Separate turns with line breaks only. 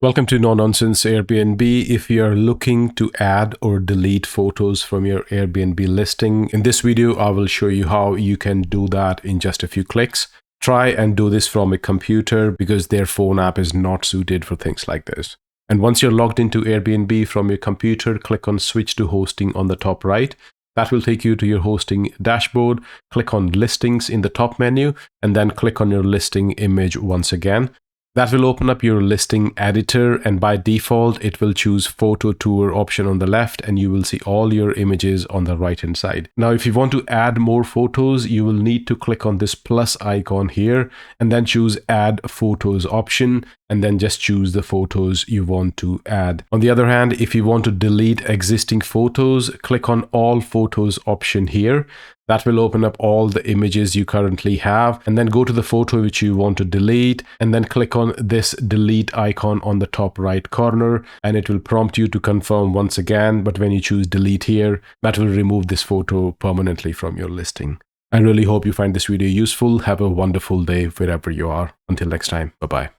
Welcome to No Nonsense Airbnb. If you're looking to add or delete photos from your Airbnb listing, in this video, I will show you how you can do that in just a few clicks. Try and do this from a computer because their phone app is not suited for things like this. And once you're logged into Airbnb from your computer, click on Switch to Hosting on the top right. That will take you to your hosting dashboard. Click on Listings in the top menu and then click on your listing image once again. That will open up your listing editor, and by default, it will choose photo tour option on the left, and you will see all your images on the right hand side. Now, if you want to add more photos, you will need to click on this plus icon here and then choose add photos option, and then just choose the photos you want to add. On the other hand, if you want to delete existing photos, click on all photos option here. That will open up all the images you currently have, and then go to the photo which you want to delete and then click on this delete icon on the top right corner, and it will prompt you to confirm once again. But when you choose delete here, that will remove this photo permanently from your listing. I really hope you find this video useful. Have a wonderful day wherever you are. Until next time, bye-bye.